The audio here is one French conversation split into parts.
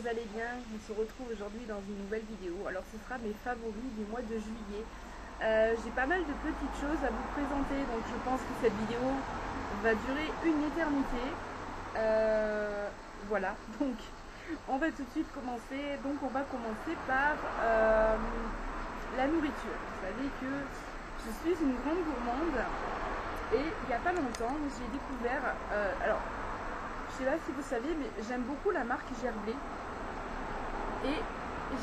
vous allez bien. On se retrouve aujourd'hui dans une nouvelle vidéo. Alors ce sera mes favoris du mois de juillet. J'ai pas mal de petites choses à vous présenter, donc je pense que cette vidéo va durer une éternité. Voilà, donc on va tout de suite commencer. Donc on va commencer par la nourriture. Vous savez que je suis une grande gourmande et il n'y a pas longtemps j'ai découvert, alors je sais pas si vous savez, mais j'aime beaucoup la marque Gerblé et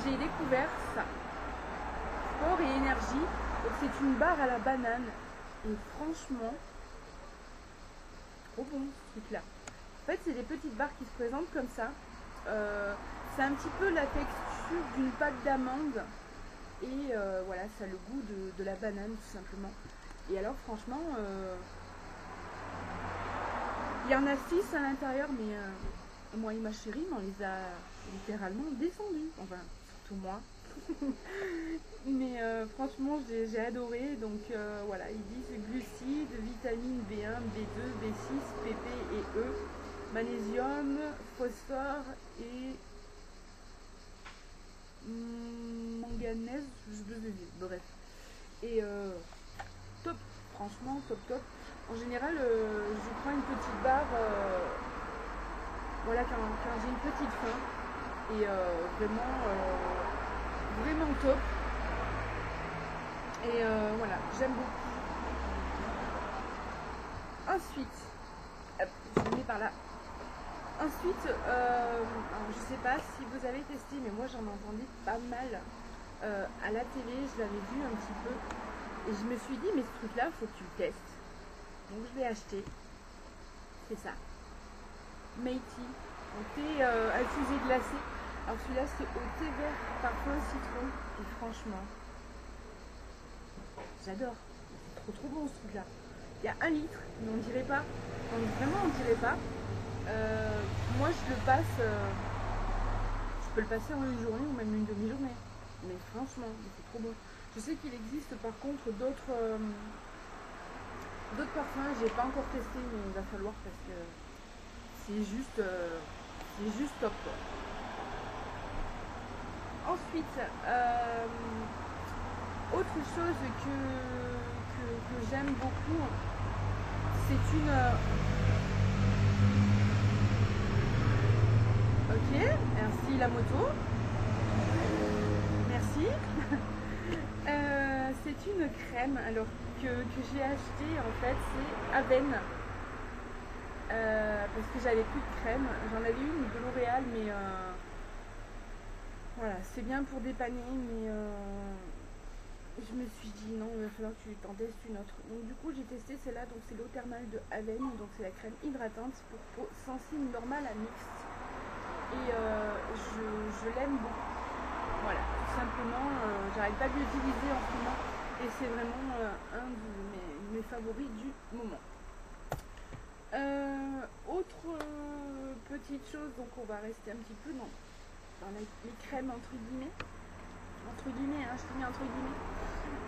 j'ai découvert ça, sport et énergie. C'est une barre à la banane et franchement trop bon ce truc là. En fait c'est des petites barres qui se présentent comme ça. C'est un petit peu la texture d'une pâte d'amande et voilà, ça a le goût de la banane tout simplement. Et alors franchement il y en a 6 à l'intérieur, mais moi et ma chérie on les a littéralement descendus, enfin surtout moi. Mais franchement j'ai adoré. Donc voilà, ils disent glucides, vitamines B1, B2, B6, PP et E, magnésium, phosphore et manganèse, bref. Et top, franchement top. En général je prends une petite barre voilà, quand j'ai une petite faim. Et vraiment top. Et voilà, j'aime beaucoup. Ensuite, hop, je le mets par là. Ensuite, alors je sais pas si vous avez testé, mais moi j'en entendais pas mal à la télé, je l'avais vu un petit peu. Et je me suis dit, mais ce truc là, faut que tu le testes. Donc je l'ai acheté. C'est ça. Meiti, au thé infusé glacé. Alors celui-là c'est au thé vert, parfum citron. Et franchement, j'adore. C'est trop bon ce truc-là. Il y a 1 litre, mais on dirait pas. Vraiment on dirait pas. Moi je le passe, je peux le passer en une journée ou même une demi-journée. Mais franchement, c'est trop bon. Je sais qu'il existe par contre d'autres parfums. J'ai pas encore testé, mais il va falloir parce que c'est juste top quoi. Ensuite, autre chose que j'aime beaucoup, c'est une... Ok, merci la moto. Merci. C'est une crème alors que j'ai acheté en fait, c'est Aven. Parce que j'avais plus de crème. J'en avais une de L'Oréal, mais voilà, c'est bien pour dépanner, mais je me suis dit non, il va falloir que tu t'en testes une autre. Donc du coup j'ai testé celle-là, donc c'est l'eau thermale de Aven, donc c'est la crème hydratante pour peau sensible, normale à mixte. Et je l'aime beaucoup. Voilà, tout simplement, j'arrête pas de l'utiliser en ce moment et c'est vraiment un de mes favoris du moment. Autre petite chose, donc on va rester un petit peu dans les crèmes entre guillemets, hein, je te mets entre guillemets,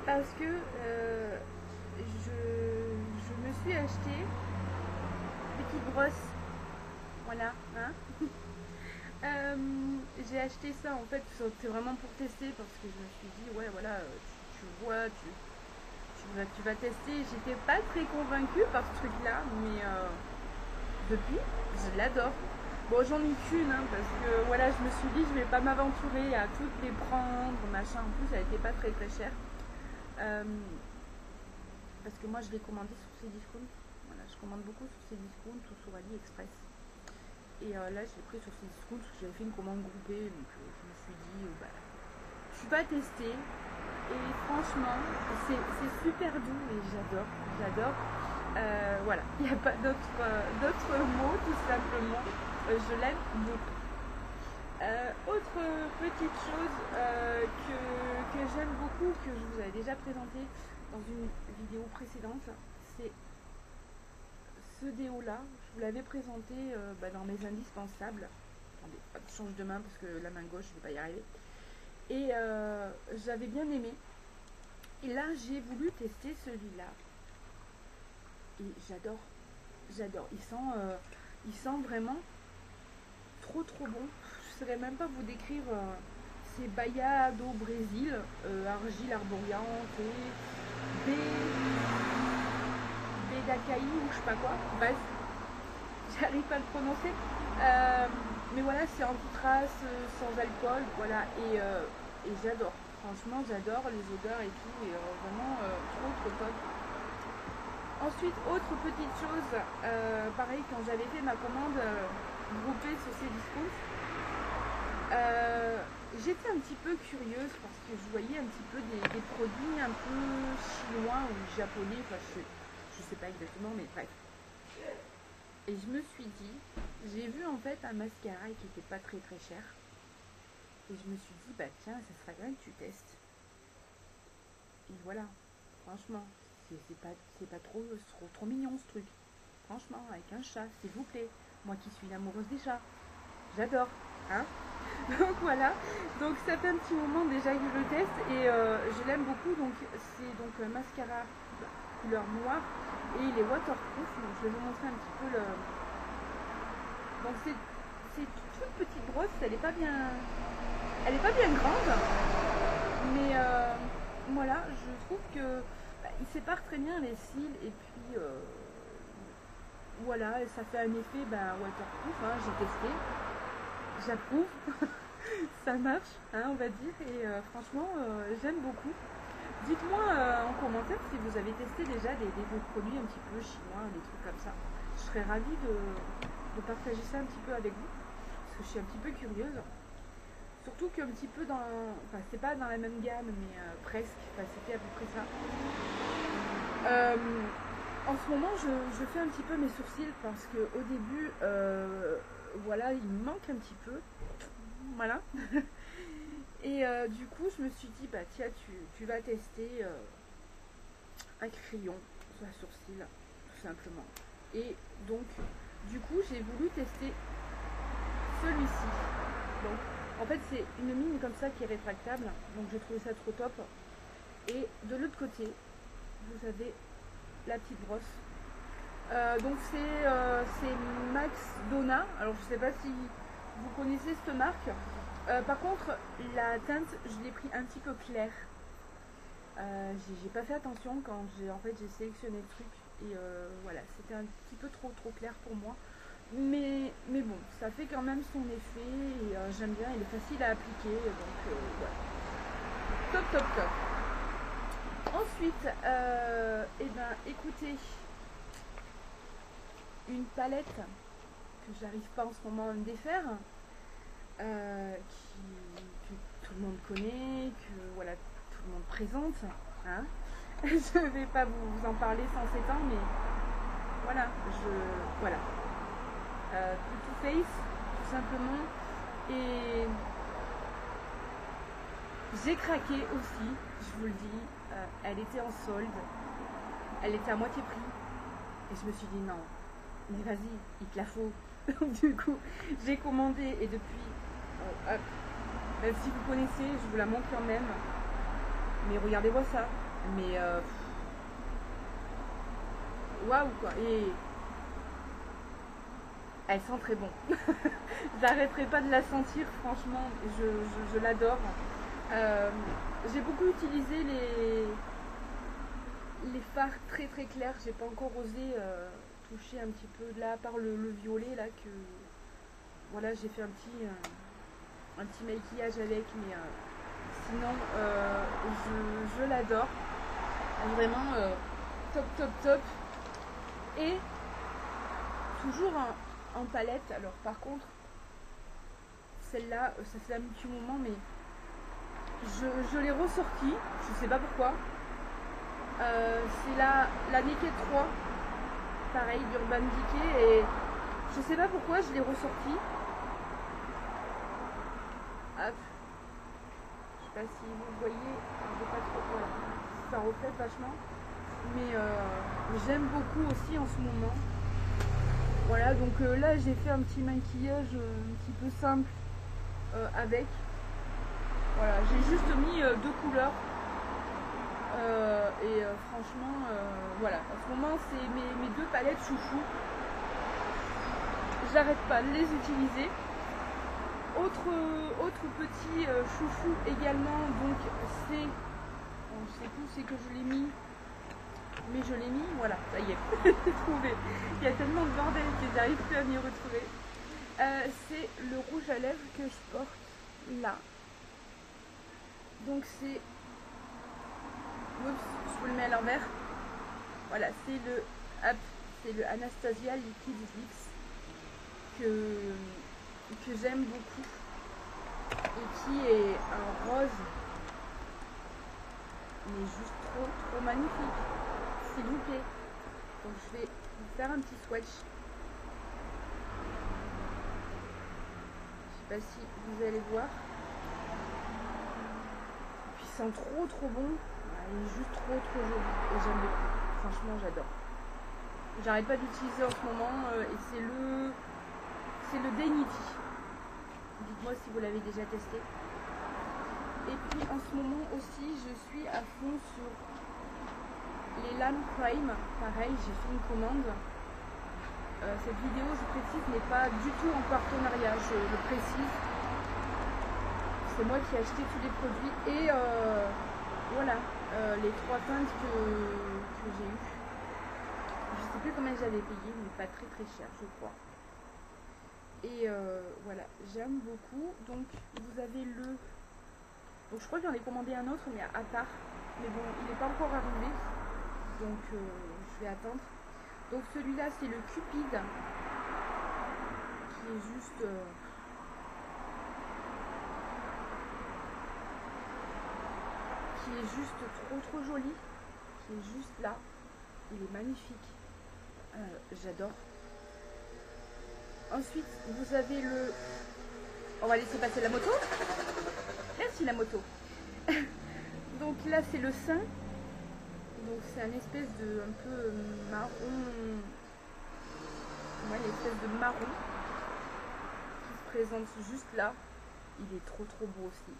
parce que je me suis acheté une petite brosse, voilà, hein. J'ai acheté ça en fait, c'est vraiment pour tester parce que je me suis dit ouais voilà, tu vois, tu vas tester. J'étais pas très convaincue par ce truc là, mais depuis je l'adore. Bon, j'en ai qu'une hein, parce que voilà, je me suis dit je vais pas m'aventurer à toutes les prendre machin. En plus elle était pas très chère, parce que moi je l'ai commandé sur Cdiscount. Voilà, je commande beaucoup sur Cdiscount ou sur AliExpress. Et là je l'ai pris sur Cdiscount parce que j'avais fait une commande groupée, donc je me suis dit bah, je vais tester. Et franchement c'est super doux et j'adore. Voilà, il n'y a pas d'autres mots, tout simplement. Je l'aime beaucoup. Autre petite chose que j'aime beaucoup, que je vous avais déjà présenté dans une vidéo précédente, c'est ce déo là. Je vous l'avais présenté dans mes indispensables. Attendez, hop, je change de main parce que la main gauche je ne vais pas y arriver. Et j'avais bien aimé. Et là j'ai voulu tester celui-là. Et j'adore. Il sent vraiment trop bon. Je ne saurais même pas vous décrire. C'est Bahia do Brésil, argile arborescente et Bedacaï ou je sais pas quoi. Bref, j'arrive pas à le prononcer. Mais voilà, c'est anti-trace, sans alcool, voilà. Et j'adore. Franchement, j'adore les odeurs et tout. Et vraiment, trop top. Ensuite, autre petite chose, pareil, quand j'avais fait ma commande groupée sur ces discounts, j'étais un petit peu curieuse parce que je voyais un petit peu des produits un peu chinois ou japonais, enfin je sais pas exactement, mais bref. Et je me suis dit, j'ai vu en fait un mascara qui était pas très cher. Et je me suis dit, bah tiens, ça serait bien que tu testes. Et voilà, franchement, c'est pas trop mignon ce truc. Franchement, avec un chat, s'il vous plaît. Moi qui suis l'amoureuse des chats. J'adore, hein. Donc voilà, donc ça fait un petit moment déjà que je le teste et je l'aime beaucoup. Donc c'est donc un mascara couleur noire et il est waterproof. Donc je vais vous montrer un petit peu le. Donc c'est une toute petite brosse, elle est pas bien grande, mais voilà, je trouve que il sépare très bien les cils et puis voilà, et ça fait un effet waterproof, hein, j'ai testé. J'approuve, ça marche, hein, on va dire, et franchement, j'aime beaucoup. Dites-moi en commentaire si vous avez testé déjà des produits un petit peu chinois, des trucs comme ça. Je serais ravie de partager ça un petit peu avec vous, parce que je suis un petit peu curieuse. Surtout qu'un petit peu dans, enfin c'est pas dans la même gamme, mais presque, enfin c'était à peu près ça. En ce moment, je fais un petit peu mes sourcils parce que au début, voilà, il me manque un petit peu, voilà. Et du coup, je me suis dit, bah tiens, tu vas tester un crayon sur la sourcil, tout simplement. Et donc, du coup, j'ai voulu tester celui-ci. Donc, en fait, c'est une mine comme ça qui est rétractable, donc j'ai trouvé ça trop top. Et de l'autre côté, vous avez la petite brosse. Donc c'est Max Donna. Alors je sais pas si vous connaissez cette marque. Par contre, la teinte, je l'ai pris un petit peu clair. J'ai pas fait attention quand j'ai sélectionné le truc et voilà, c'était un petit peu trop clair pour moi. Mais bon, ça fait quand même son effet et j'aime bien, il est facile à appliquer, donc voilà. Top. Ensuite, écoutez, une palette que j'arrive pas en ce moment à me défaire, que tout le monde connaît, que voilà, tout le monde présente, hein. Je vais pas vous en parler sans s'étendre, mais voilà, voilà. Too Faced, tout simplement, et j'ai craqué aussi, je vous le dis, elle était en solde, elle était à moitié prix, et je me suis dit non, mais vas-y, il te la faut. Du coup, j'ai commandé et depuis, même si vous connaissez, je vous la montre quand même, mais regardez-moi ça, mais waouh quoi, et elle sent très bon. J'arrêterai pas de la sentir, franchement, je l'adore. J'ai beaucoup utilisé les fards très clairs. J'ai pas encore osé toucher un petit peu là, par le violet là, que voilà, j'ai fait un petit maquillage avec, mais sinon je l'adore. Vraiment top. Et toujours en palette. Alors par contre, celle-là, ça fait un petit moment, mais je l'ai ressortie, je sais pas pourquoi. C'est la Naked 3, pareil, d'Urban Decay, et je sais pas pourquoi je l'ai ressortie. Ah, je sais pas si vous voyez, je sais pas trop, voilà, ça reflète vachement, mais j'aime beaucoup aussi en ce moment. Voilà, donc là j'ai fait un petit maquillage un petit peu simple avec. Voilà, j'ai juste mis 2 couleurs et franchement, voilà, en ce moment c'est mes 2 palettes chouchou. J'arrête pas de les utiliser. Autre petit chouchou également, donc c'est, je sais plus où c'est que je l'ai mis, mais je l'ai mis, voilà, ça y est, j'ai trouvé. Il y a tellement de bordel que j'arrive plus à m'y retrouver. C'est le rouge à lèvres que je porte là. Donc c'est, oups, je vous le mets à l'envers. Voilà, c'est le Anastasia Liquid Lips que j'aime beaucoup et qui est un rose, mais juste trop magnifique, s'il vous plaît. Donc je vais vous faire un petit swatch. Je sais pas si vous allez voir. Puis il sent trop bon. Il est juste trop joli et j'aime beaucoup. Franchement, j'adore. J'arrête pas d'utiliser en ce moment et c'est le Dainity. Dites-moi si vous l'avez déjà testé. Et puis en ce moment aussi, je suis à fond sur les Lime Crime. Pareil, j'ai fait une commande. Cette vidéo, je précise, n'est pas du tout en partenariat, je le précise. C'est moi qui ai acheté tous les produits et voilà, les 3 teintes que j'ai eues. Je sais plus combien j'avais payé, mais pas très cher, je crois. Et voilà, j'aime beaucoup. Donc vous avez le... Donc je crois que j'en ai commandé un autre, mais à part. Mais bon, il n'est pas encore arrivé. Donc je vais attendre. Donc celui-là, c'est le Cupid. Qui est juste... qui est juste trop joli. Qui est juste là. Il est magnifique. J'adore. Ensuite, vous avez le... On va laisser passer la moto. Merci la moto. Donc là, c'est le sein. Donc c'est un espèce de un peu marron. Ouais, une espèce de marron qui se présente juste là. Il est trop beau aussi.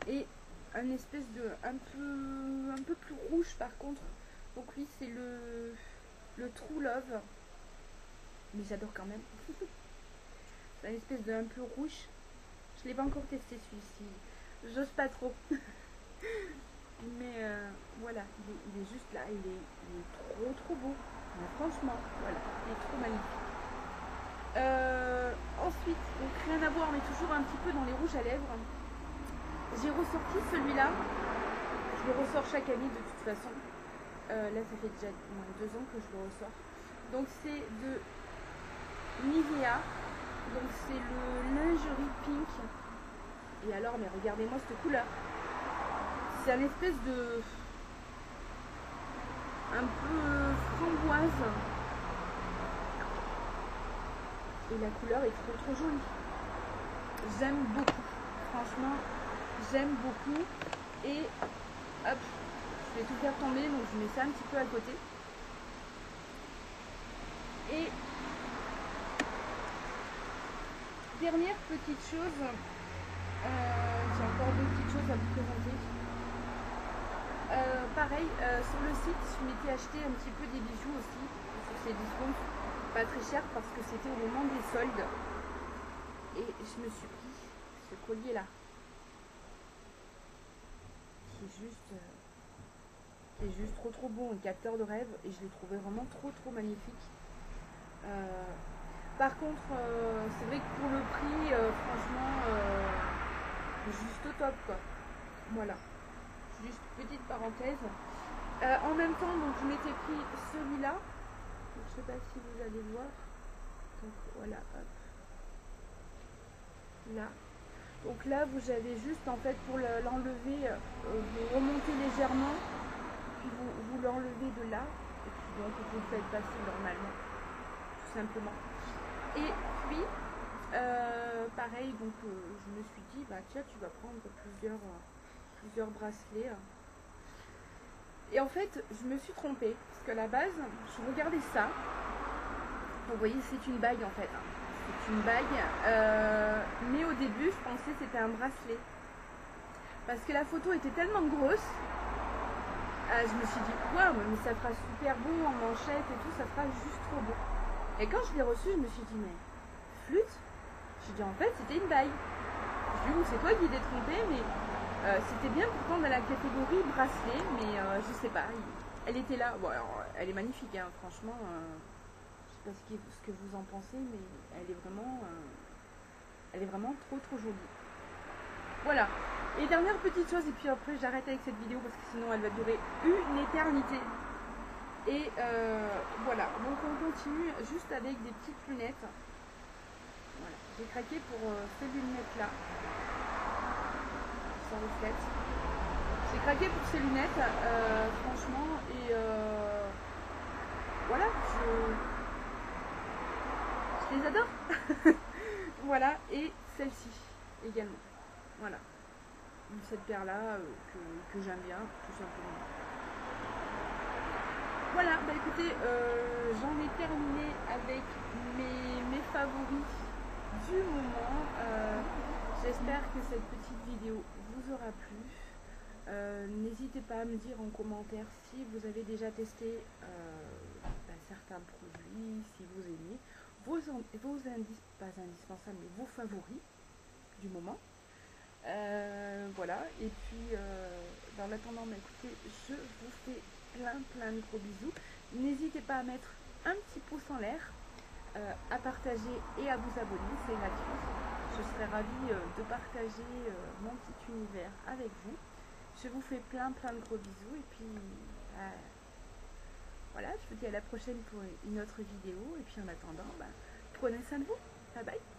Et un espèce de un peu plus rouge par contre. Donc lui, c'est le True Love. Mais j'adore quand même. C'est une espèce de un peu rouge. Je l'ai pas encore testé celui-ci. J'ose pas trop. Mais voilà, il est juste là. Il est trop beau. Mais franchement, voilà, il est trop magnifique. Ensuite, donc rien à voir, mais toujours un petit peu dans les rouges à lèvres. J'ai ressorti celui-là. Je le ressors chaque année de toute façon. Là, ça fait déjà 2 ans que je le ressors. Donc c'est de Nivea. Donc c'est le lingerie pink. Et alors, mais regardez-moi cette couleur. C'est un espèce de... un peu framboise. Et la couleur est trop jolie. J'aime beaucoup. Franchement, j'aime beaucoup. Et hop, je vais tout faire tomber. Donc je mets ça un petit peu à côté. Et dernière petite chose, j'ai encore 2 petites choses à vous présenter. Pareil, sur le site, je m'étais acheté un petit peu des bijoux aussi, sur ces discounts, pas très cher parce que c'était au moment des soldes. Et je me suis pris ce collier là, qui est juste trop beau, un capteur de rêve, et je l'ai trouvé vraiment trop magnifique. Par contre, c'est vrai que pour le prix, franchement, juste au top quoi. Voilà, juste petite parenthèse. En même temps, donc je m'étais pris celui-là. Je sais pas si vous allez voir. Donc voilà, hop. Là. Donc là, vous avez juste en fait pour l'enlever, vous remontez légèrement, puis vous l'enlevez de là, et puis donc vous le faites passer normalement, tout simplement. Et puis, pareil, donc je me suis dit, bah tiens, tu vas prendre plusieurs bracelets. Et en fait, je me suis trompée, parce qu'à la base, je regardais ça. Vous voyez, c'est une bague en fait. C'est une bague, mais au début, je pensais que c'était un bracelet. Parce que la photo était tellement grosse, je me suis dit, waouh, mais ça fera super beau en manchette et tout, ça fera juste trop beau. Et quand je l'ai reçu, je me suis dit, mais flûte, J'ai dit en fait c'était une baille. Je lui ai dit c'est toi qui t'es trompé, mais c'était bien pourtant dans la catégorie bracelet, mais je sais pas, elle était là. Bon alors elle est magnifique, hein, franchement, je sais pas ce que vous en pensez, mais elle est vraiment trop trop jolie. Voilà. Et dernière petite chose, et puis après j'arrête avec cette vidéo parce que sinon elle va durer une éternité. Et voilà, donc on continue juste avec des petites lunettes. Voilà, j'ai craqué pour ces lunettes là. Sans reflète. J'ai craqué pour ces lunettes, franchement, et voilà, je les adore. Voilà, et celle-ci également. Voilà, cette paire là que j'aime bien, tout simplement. Voilà, bah écoutez, j'en ai terminé avec mes favoris du moment. J'espère que cette petite vidéo vous aura plu. N'hésitez pas à me dire en commentaire si vous avez déjà testé certains produits, si vous aimez pas indispensables, mais vos favoris du moment. Voilà, et puis en attendant, écoutez, je vous fais plein de gros bisous. N'hésitez pas à mettre un petit pouce en l'air, à partager et à vous abonner, c'est gratuit. Je serais ravie de partager mon petit univers avec vous. Je vous fais plein de gros bisous, et puis voilà, je vous dis à la prochaine pour une autre vidéo, et puis en attendant, prenez soin de vous. Bye bye.